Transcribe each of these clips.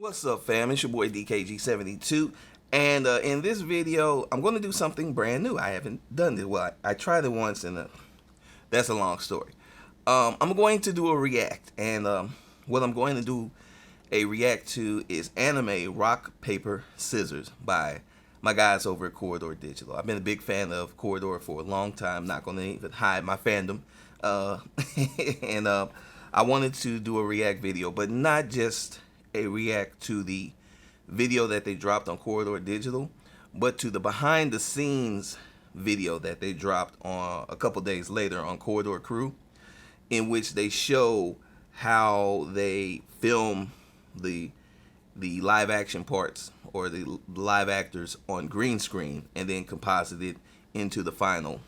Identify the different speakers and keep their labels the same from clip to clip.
Speaker 1: What's up, fam? It's your boy DKG72, and in this video, I'm going to do something brand new. I haven't done this. Well, I tried it once, and that's a long story. I'm going to do a react, and what I'm going to do a react to is anime Rock, Paper, Scissors by my guys over at Corridor Digital. I've been a big fan of Corridor for a long time. Not going to even hide my fandom, and I wanted to do a react video, but not just a react to the video that they dropped on Corridor Digital, but to the behind the scenes video that they dropped on a couple days later on Corridor Crew, in which they show how they film the live action parts or the live actors on green screen and then composite it into the final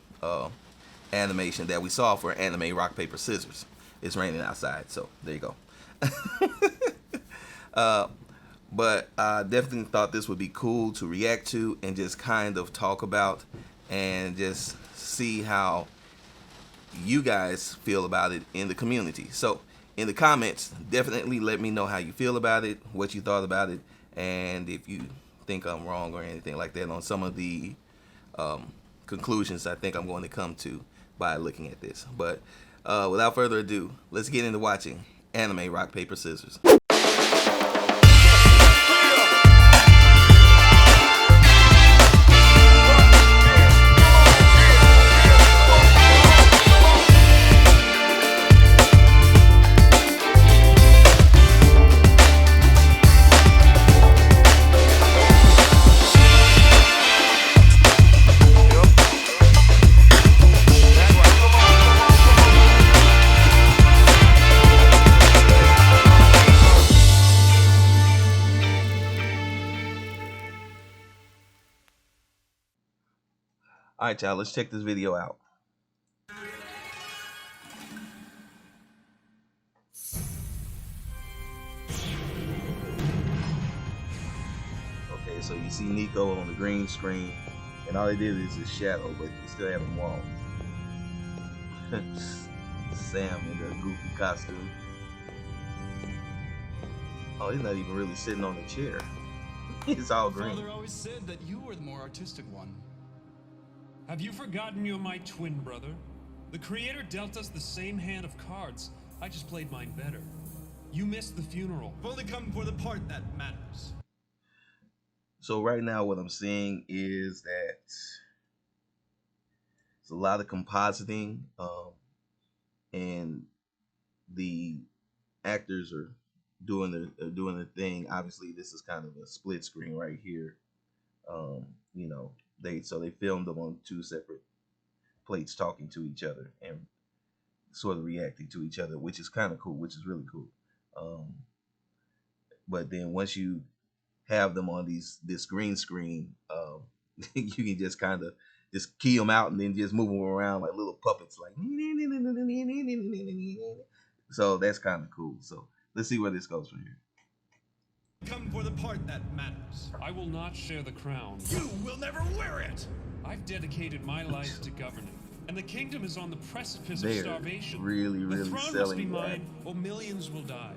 Speaker 1: animation that we saw for anime Rock, Paper, Scissors. It's raining outside, so there you go. But I definitely thought this would be cool to react to and just kind of talk about and just see how you guys feel about it in the community. So in the comments, definitely let me know how you feel about it, what you thought about it, and if you think I'm wrong or anything like that on some of the conclusions I think I'm going to come to by looking at this. But without further ado, let's get into watching anime Rock, Paper, Scissors. Alright, y'all, let's check this video out. Okay, so you see Nico on the green screen, and all they did is his shadow, but you still have him walk. Sam in the goofy costume. Oh, he's not even really sitting on the chair. It's all green.
Speaker 2: Father always said that you were the more artistic one. Have you forgotten you're my twin brother? The creator dealt us the same hand of cards. I just played mine better. You missed the funeral. I've only come for the part that matters.
Speaker 1: So right now what I'm seeing is that it's a lot of compositing, and the actors are doing their thing. Obviously this is kind of a split screen right here. You know, they filmed them on two separate plates talking to each other and sort of reacting to each other, which is kind of cool, which is really cool. But then once you have them on this green screen, you can just kind of just key them out and then just move them around like little puppets, like. So that's kind of cool. So let's see where this goes from here.
Speaker 2: Come for the part that matters. I will not share the crown. You will never wear it! I've dedicated my life to governing, and the kingdom is on the precipice of starvation.
Speaker 1: Really
Speaker 2: the throne
Speaker 1: selling
Speaker 2: must be
Speaker 1: that.
Speaker 2: mine, or millions will die.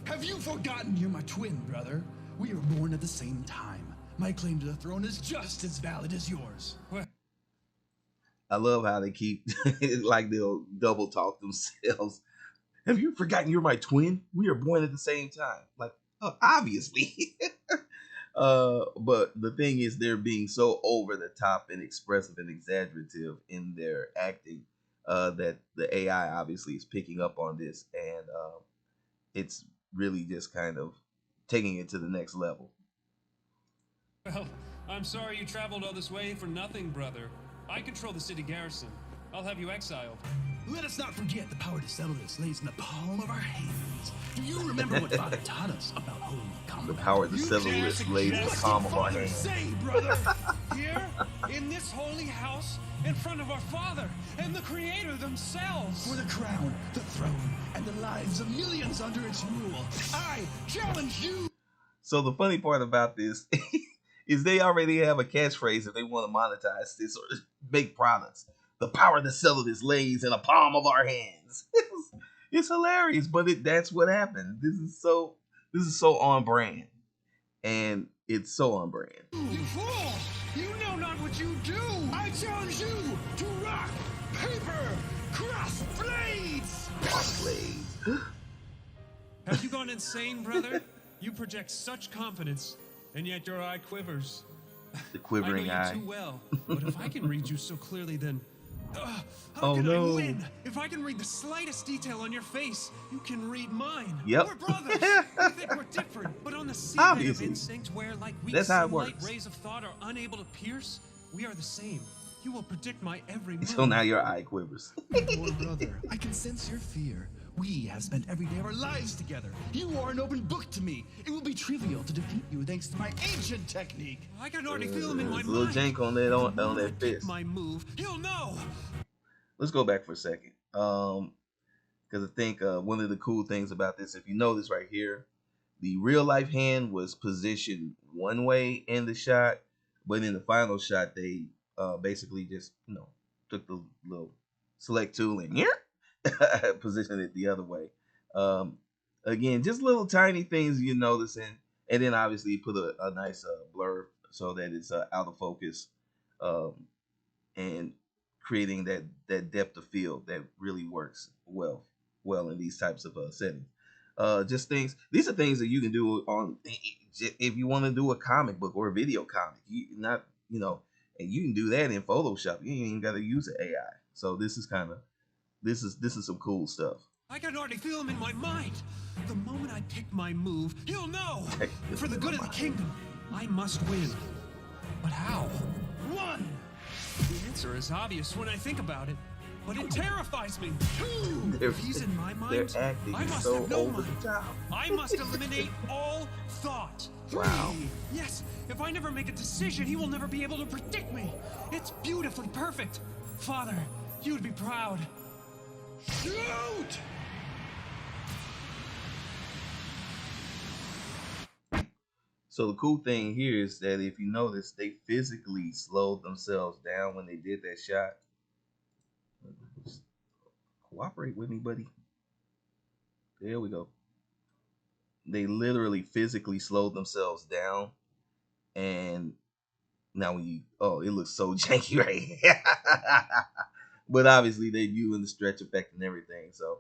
Speaker 3: Have you forgotten you're my twin brother? We were born at the same time. My claim to the throne is just as valid as yours.
Speaker 2: What?
Speaker 1: I love how they keep like they'll double talk themselves. Have you forgotten you're my twin? We are born at the same time. Like, obviously. But the thing is, they're being so over the top and expressive and exaggerative in their acting that the AI obviously is picking up on this, and it's really just kind of taking it to the next level.
Speaker 2: Well, I'm sorry you traveled all this way for nothing, brother. I control the city garrison. I'll have you exiled.
Speaker 3: Let us not forget the power to settle this lays in the palm of our hands. Do you remember what Father taught us about holy combat?
Speaker 1: The power to settle this lays in the palm of our hands.
Speaker 3: Say, brother.
Speaker 2: Here, in this holy house, in front of our Father and the Creator themselves.
Speaker 3: For the crown, the throne, and the lives of millions under its rule, I challenge you.
Speaker 1: So the funny part about this is they already have a catchphrase if they want to monetize this or make products. The power to settle this lays in the palm of our hands. It's hilarious, but that's what happened. This is so on brand. and it's so on brand.
Speaker 3: You fool! You know not what you do! I challenge you to rock, paper, cross blades!
Speaker 1: Blades.
Speaker 2: Have you gone insane, brother? You project such confidence, and yet your eye quivers.
Speaker 1: The quivering
Speaker 2: I know
Speaker 1: eye.
Speaker 2: you too well, but if I can read you so clearly, then how
Speaker 1: Oh,
Speaker 2: can
Speaker 1: no.
Speaker 2: I win? If I can read the slightest detail on your face, you can read mine.
Speaker 1: Yep.
Speaker 2: We're brothers. I think we're different, but on the seabed of
Speaker 1: Obviously.
Speaker 2: instinct, where like weak
Speaker 1: That's how it
Speaker 2: sunlight
Speaker 1: works.
Speaker 2: rays of thought are unable to pierce, we are the same. You will predict my every move.
Speaker 1: So now your eye quivers.
Speaker 3: Poor brother, I can sense your fear. We have spent every day of our lives together. You are an open book to me. It will be trivial to defeat you thanks to my ancient technique.
Speaker 2: I can already feel him in my
Speaker 1: There's a little
Speaker 2: mind.
Speaker 1: jank on that
Speaker 2: The
Speaker 1: on
Speaker 2: moment I
Speaker 1: that
Speaker 2: pick
Speaker 1: fist.
Speaker 2: my move, he'll know.
Speaker 1: Let's go back for a second. Because I think one of the cool things about this, if you notice right here, the real life hand was positioned one way in the shot, but in the final shot, they basically just, took the little select tool and positioned it the other way. Again, just little tiny things you notice, and then obviously you put a nice blur so that it's out of focus, and creating that depth of field that really works well in these types of settings. Just things. These are things that you can do on if you want to do a comic book or a video comic. And you can do that in Photoshop. You ain't even got to use an AI. So this is some cool stuff.
Speaker 2: I can already feel him in my mind. The moment I pick my move, he'll know. For the good of the kingdom, I must win. But how? One. The answer is obvious when I think about it, but it terrifies me. Two. If he's in my mind,
Speaker 1: They're acting
Speaker 2: I must
Speaker 1: so
Speaker 2: have no
Speaker 1: over
Speaker 2: mind.
Speaker 1: the top.
Speaker 2: I must eliminate all thought.
Speaker 1: Wow.
Speaker 2: Yes, if I never make a decision, he will never be able to predict me. It's beautifully perfect. Father, you would be proud. Shoot!
Speaker 1: So the cool thing here is that if you notice, they physically slowed themselves down when they did that shot. Cooperate with me, buddy. There we go. They literally physically slowed themselves down, and now it looks so janky right here. But obviously they're doing the stretch effect and everything, so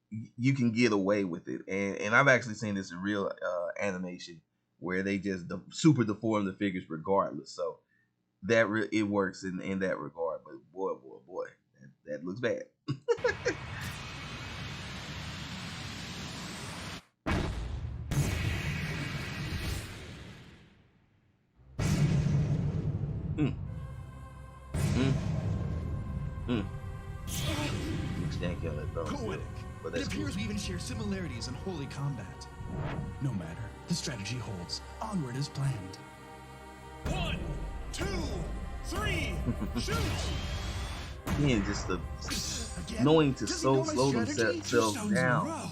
Speaker 1: you can get away with it. And I've actually seen this in real animation where they just super deform the figures regardless. So that it works in that regard. But boy, that looks bad. Looks janky on that thumb.
Speaker 3: Poetic.
Speaker 1: But
Speaker 3: It
Speaker 1: that's cool.
Speaker 3: appears we even share similarities in holy combat. No matter, the strategy holds. Onward as planned.
Speaker 2: 1, 2, 3, shoot!
Speaker 1: Again, just
Speaker 3: Again?
Speaker 1: knowing to
Speaker 3: Does he
Speaker 1: slow
Speaker 3: know my strategy?
Speaker 1: themselves
Speaker 2: Stones in a
Speaker 1: down.
Speaker 2: row.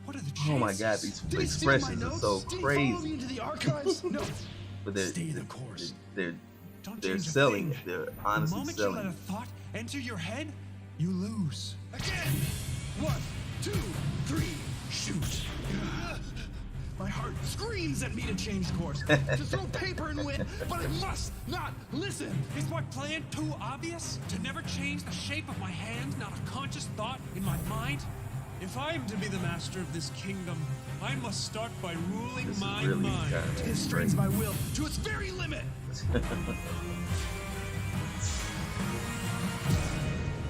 Speaker 2: What are the
Speaker 1: Oh my
Speaker 2: chances?
Speaker 1: God, these
Speaker 3: Did he steal my
Speaker 1: expressions are
Speaker 3: notes?
Speaker 1: so
Speaker 3: Did he follow me
Speaker 1: crazy.
Speaker 3: into the archives? No.
Speaker 1: But they're
Speaker 3: Stay the course.
Speaker 1: They're
Speaker 2: Don't
Speaker 1: they're
Speaker 2: change a
Speaker 1: selling
Speaker 2: thing.
Speaker 1: it. They're
Speaker 2: The
Speaker 1: honestly
Speaker 2: moment you let
Speaker 1: selling
Speaker 2: a
Speaker 1: it.
Speaker 2: thought enter your head, you lose.
Speaker 3: Again! 1, 2, 3, shoot! My heart screams at me to change course, to throw paper and win, but I must not listen!
Speaker 2: Is my plan too obvious? To never change the shape of my hand, not a conscious thought in my mind? If I am to be the master of this kingdom, I must start by ruling
Speaker 1: This is
Speaker 2: my
Speaker 1: really
Speaker 2: mind.
Speaker 1: kind of
Speaker 3: This strains my will to its very limit!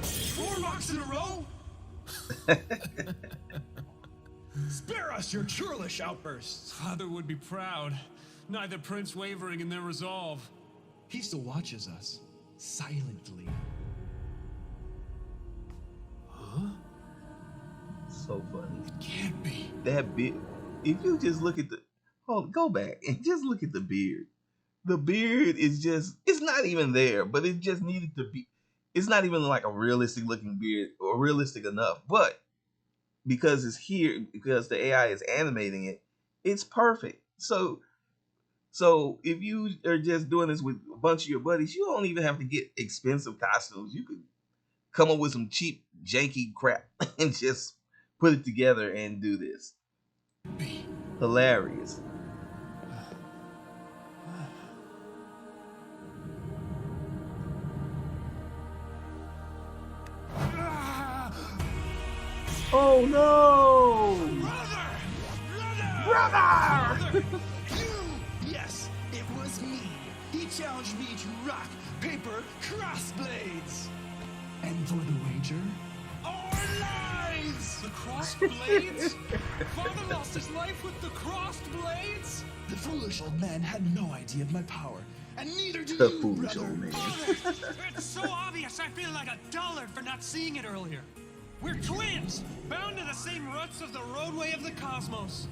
Speaker 3: 4 rocks in a row? Spare us your churlish outbursts!
Speaker 2: Father would be proud, neither prince wavering in their resolve.
Speaker 3: He still watches us, silently.
Speaker 1: So funny.
Speaker 2: Can't be.
Speaker 1: That beard. If you just look at go back and just look at the beard. The beard is it's not even there, but it just needed to be. It's not even like a realistic looking beard or realistic enough, but because it's here, because the AI is animating it, it's perfect. So if you are just doing this with a bunch of your buddies, you don't even have to get expensive costumes. You could come up with some cheap, janky crap and just put it together and do this. Hilarious. Oh no!
Speaker 3: Brother! You! Yes, it was me. He challenged me to rock, paper, crossblades. And for the wager, our lives!
Speaker 2: The crossed blades? Father lost his life with the crossed blades?
Speaker 3: The foolish old man had no idea of my power, and neither do
Speaker 1: The
Speaker 3: you,
Speaker 1: foolish
Speaker 3: brother.
Speaker 1: old man.
Speaker 2: It's so obvious I feel like a dullard for not seeing it earlier. We're twins, bound to the same ruts of the roadway of the cosmos.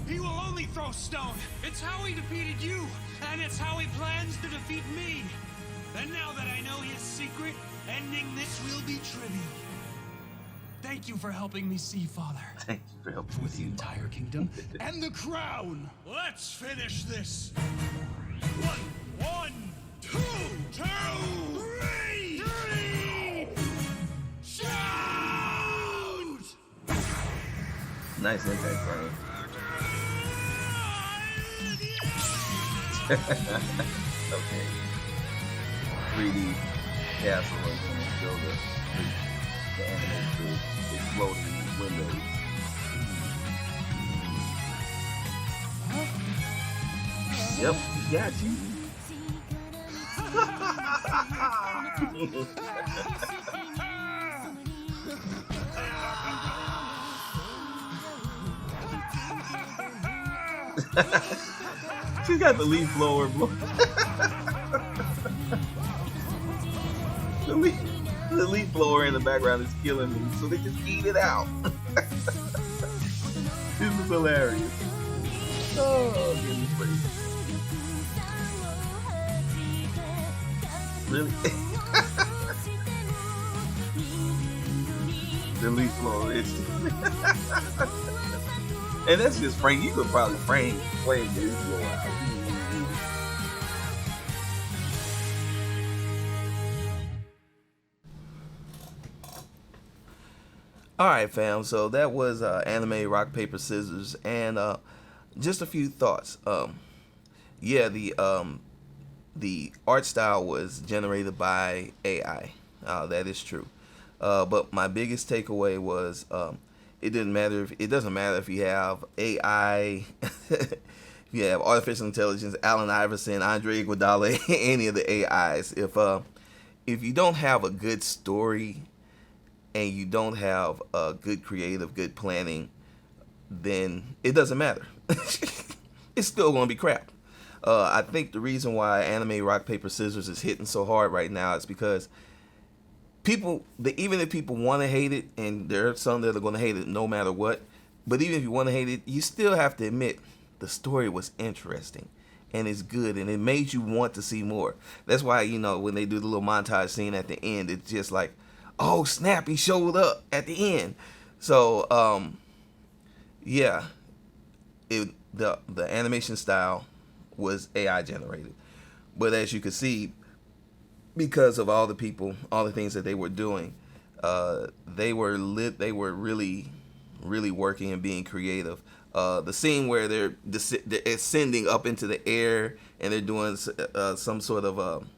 Speaker 2: He will only throw stone. It's how he defeated you, and it's how he plans to defeat me. And now that I know his secret, ending this will be trivial. Thank you for helping me see, Father.
Speaker 1: Thank you for helping
Speaker 3: With the entire kingdom and the crown.
Speaker 2: Let's finish this. One, two,
Speaker 3: Three! Shout!
Speaker 1: Nice impact, Brian. Okay. 3D castle and then show the animated exploding windows. Yep, he got you. She got the leaf blower. The leaf blower in the background is killing me, so they just eat it out. This is hilarious. Oh, goodness gracious. Really? The leaf blower is. And that's just Frank. You could probably frame the leaf blower out. All right, fam. So that was anime rock paper scissors, and just a few thoughts. Yeah, the art style was generated by AI. That is true. But my biggest takeaway was it doesn't matter if you have AI, if you have artificial intelligence, Allen Iverson, Andre Iguodala, any of the AIs. If you don't have a good story and you don't have a good creative, good planning, then it doesn't matter. It's still going to be crap. I think the reason why anime rock paper scissors is hitting so hard right now is because even if people want to hate it, and there are some that are going to hate it no matter what, but even if you want to hate it, you still have to admit the story was interesting and it's good and it made you want to see more. That's why, when they do the little montage scene at the end, it's just like, oh snap, he showed up at the end. So yeah, the animation style was AI generated, but as you can see, because of all the things that they were doing, they were really working and being creative. The scene where they're ascending up into the air and they're doing some sort of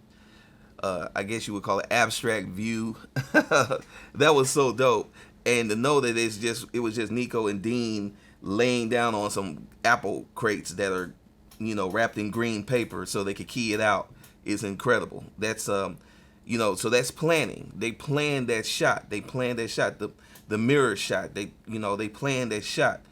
Speaker 1: I guess you would call it abstract view. That was so dope. And to know that it was just Nico and Dean laying down on some apple crates that are, wrapped in green paper so they could key it out is incredible. That's so that's planning. They planned that shot. The mirror shot. They planned that shot.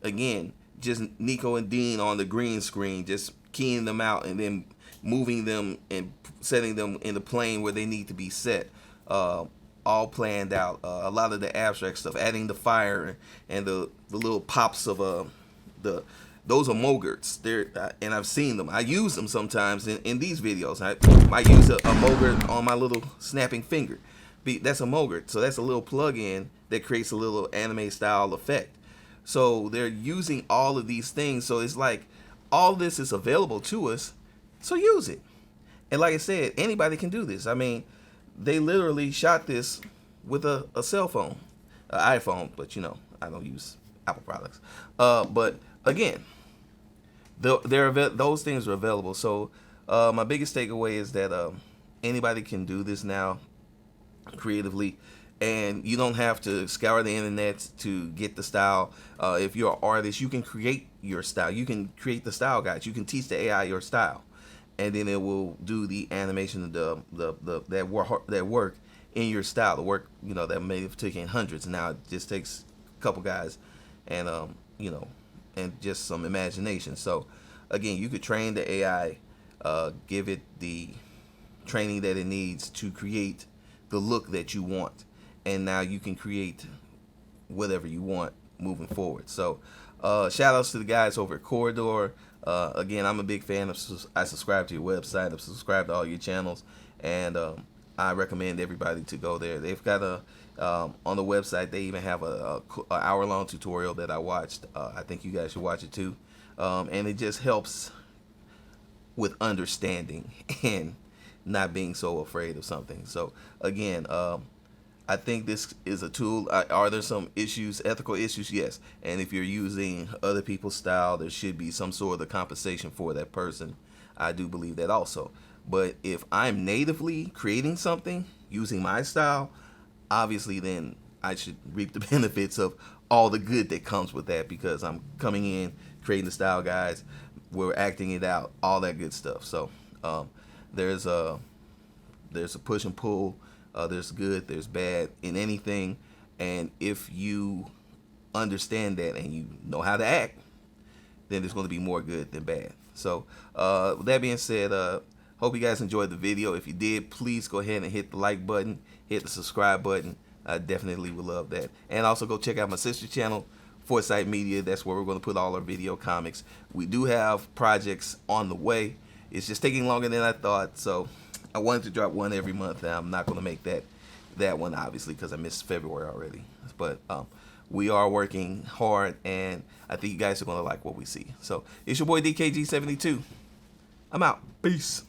Speaker 1: Again, just Nico and Dean on the green screen, just keying them out and then moving them and setting them in the plane where they need to be set. All planned out. A lot of the abstract stuff, adding the fire and the little pops of those are Mogarts. And I've seen them. I use them sometimes in these videos. I use a Mogart on my little snapping finger. That's a Mogart. So that's a little plug-in that creates a little anime style effect. So they're using all of these things. So it's like all this is available to us. So use it. And like I said, anybody can do this. I mean, they literally shot this with a cell phone, an iPhone, but I don't use Apple products. But again, those things are available. So my biggest takeaway is that anybody can do this now creatively, and you don't have to scour the internet to get the style. If you're an artist, you can create your style. You can create the style guides. You can teach the AI your style, and then it will do the animation of that work in your style. The work, you know, that may have taken hundreds. Now it just takes a couple guys and you know, and just some imagination. So again, you could train the AI, give it the training that it needs to create the look that you want, and now you can create whatever you want moving forward. So shout outs to the guys over at Corridor. Again, I'm a big fan of, I subscribe to your website, I've subscribed to all your channels, and I recommend everybody to go there. They've got on the website, they even have a hour-long tutorial that I watched. I think you guys should watch it too. And it just helps with understanding and not being so afraid of something. So again, I think this is a tool. Are there some issues, ethical issues? Yes. And if you're using other people's style, there should be some sort of compensation for that person. I do believe that also. But if I'm natively creating something using my style, obviously then I should reap the benefits of all the good that comes with that, because I'm coming in, creating the style guides, we're acting it out, all that good stuff. So there's a push and pull, there's good, there's bad in anything, and if you understand that and you know how to act, then there's going to be more good than bad. So with that being said, hope you guys enjoyed the video. If you did, please go ahead and hit the like button, hit the subscribe button. I definitely would love that. And also go check out my sister channel, Foresight Media. That's where we're going to put all our video comics. We do have projects on the way. It's just taking longer than I thought. So I wanted to drop one every month. And I'm not going to make that one, obviously, because I missed February already. But we are working hard, and I think you guys are going to like what we see. So it's your boy DKG72. I'm out. Peace.